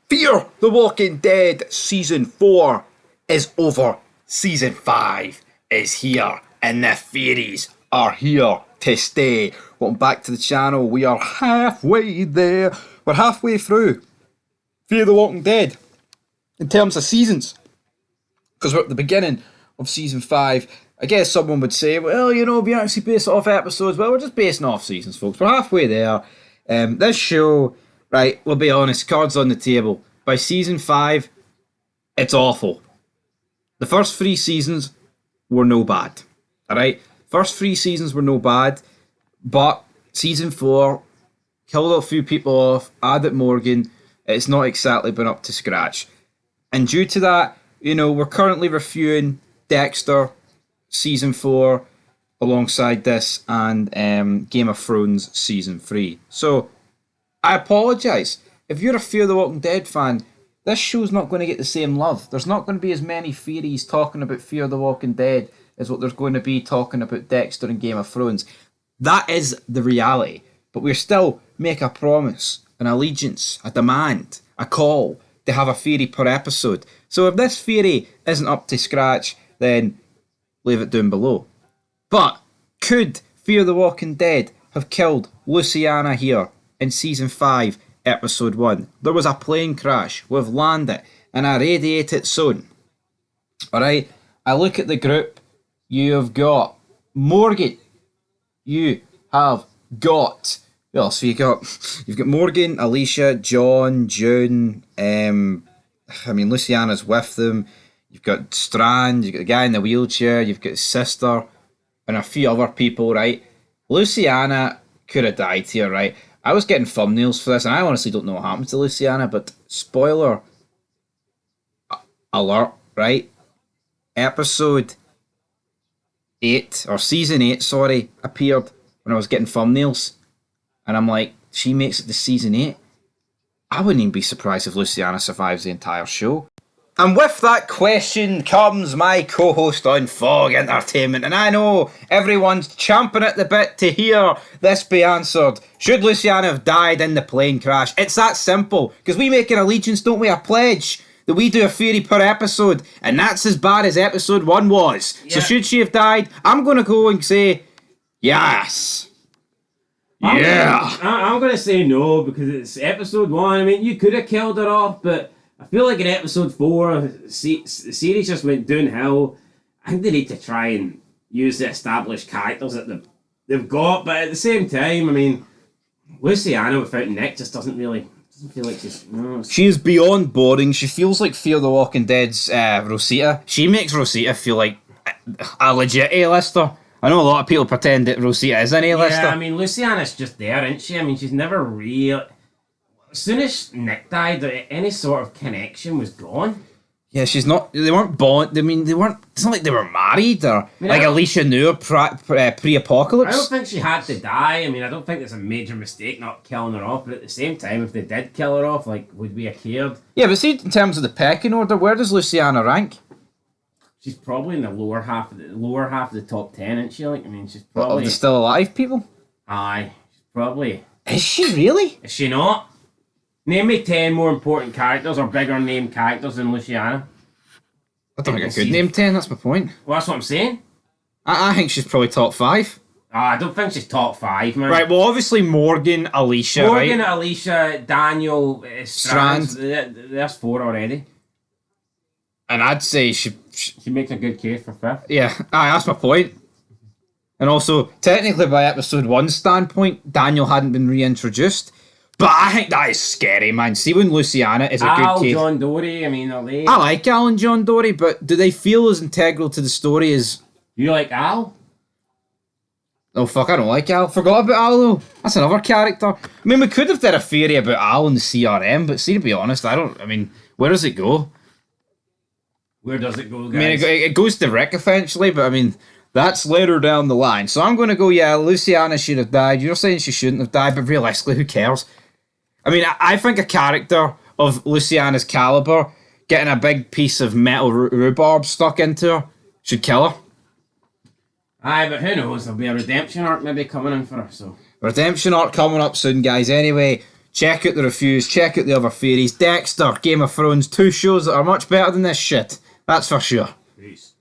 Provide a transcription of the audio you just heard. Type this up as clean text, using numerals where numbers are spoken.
Fear the Walking Dead Season 4 is over. Season 5 is here. And the theories are here to stay. Welcome back to the channel. We are halfway there. We're halfway through Fear the Walking Dead in terms of seasons. Because we're at the beginning of Season 5. I guess someone would say, well, you know, we actually base it off episodes. Well, we're just basing off seasons, folks. We're halfway there. This show, right, we'll be honest, cards on the table. By Season 5, it's awful. The first 3 seasons were no bad. Alright? First 3 seasons were no bad. But Season 4 killed a few people off, added Morgan. It's not exactly been up to scratch. And due to that, you know, we're currently reviewing Dexter Season 4 alongside this and Game of Thrones Season 3. So, I apologise. If you're a Fear the Walking Dead fan, this show's not going to get the same love. There's not going to be as many theories talking about Fear the Walking Dead as what there's going to be talking about Dexter and Game of Thrones. That is the reality. But we still make a promise, an allegiance, a demand, a call to have a theory per episode. So if this theory isn't up to scratch, then leave it down below. But could Fear the Walking Dead have killed Lucianna here in Season 5, Episode 1? There was a plane crash. We've landed in a radiated zone. Alright, I look at the group. You've got Morgan. You have got... Well, so you've got Morgan, Alicia, John, June. Luciana's with them. You've got Strand. You've got the guy in the wheelchair. You've got his sister, and a few other people. Right, Luciana could have died here. Right, I was getting thumbnails for this, and I honestly don't know what happened to Luciana. But spoiler alert! Right, episode 8 or season 8, sorry, appeared when I was getting thumbnails. And I'm like, she makes it to season 8. I wouldn't even be surprised if Luciana survives the entire show. And with that question comes my co-host on Fog Entertainment. And I know everyone's champing at the bit to hear this be answered. Should Luciana have died in the plane crash? It's that simple. Because we make an allegiance, don't we? A pledge that we do a theory per episode. And that's as bad as episode 1 was. Yeah. So should she have died? I'm going to go and say, yes. I'm going to say no, because it's episode 1. I mean, you could have killed her off, but I feel like in episode 4, the series just went downhill. I think they need to try and use the established characters that they've got, but at the same time, I mean, Luciana without Nick just doesn't feel like she's... No, she is beyond boring. She feels like Fear the Walking Dead's Rosita. She makes Rosita feel like a legit A-lister. I know a lot of people pretend that Rosita is an A-lister. Yeah, I mean, Luciana's just there, isn't she? I mean, she's never real... As soon as Nick died, any sort of connection was gone. Yeah, she's not... They weren't born... I mean, they weren't... It's not like they were married or... like Alicia knew pre-apocalypse. I don't think she had to die. I mean, I don't think it's a major mistake not killing her off. But at the same time, if they did kill her off, like, would we have cared? Yeah, but see, in terms of the pecking order, where does Luciana rank? She's probably in the lower half of the top 10, isn't she? Like, I mean, she's probably... Of the still alive people? Aye, she's probably... Is she really? Is she not? Name me 10 more important characters or bigger name characters than Luciana. I don't think I could name 10, that's my point. Well, that's what I'm saying. I think she's probably top 5. I don't think she's top 5, man. Right, well, obviously Morgan, Alicia, Morgan, right? Alicia, Daniel, Strand. There's 4 already. And I'd say she makes a good case for 5th. Yeah, that's my point. And also, technically by episode 1 standpoint, Daniel hadn't been reintroduced. But I think that is scary, man. See, when Luciana is a good case... John Dory, I mean, are they... I like Al and John Dory, but do they feel as integral to the story as... You like Al? Oh, fuck, I don't like Al. Forgot about Al, though. That's another character. I mean, we could have done a theory about Al in the CRM, but see, to be honest, where does it go? Where does it go, guys? I mean, it goes to Rick eventually, but I mean, that's later down the line. So I'm going to go, yeah, Luciana should have died. You're saying she shouldn't have died, but realistically, who cares? I mean, I think a character of Luciana's caliber getting a big piece of metal rhubarb stuck into her should kill her. Aye, but who knows? There'll be a redemption arc maybe coming in for her, so... Redemption arc coming up soon, guys. Anyway, Check out the reviews, check out the other theories. Dexter, Game of Thrones, 2 shows that are much better than this shit. That's for sure. Peace.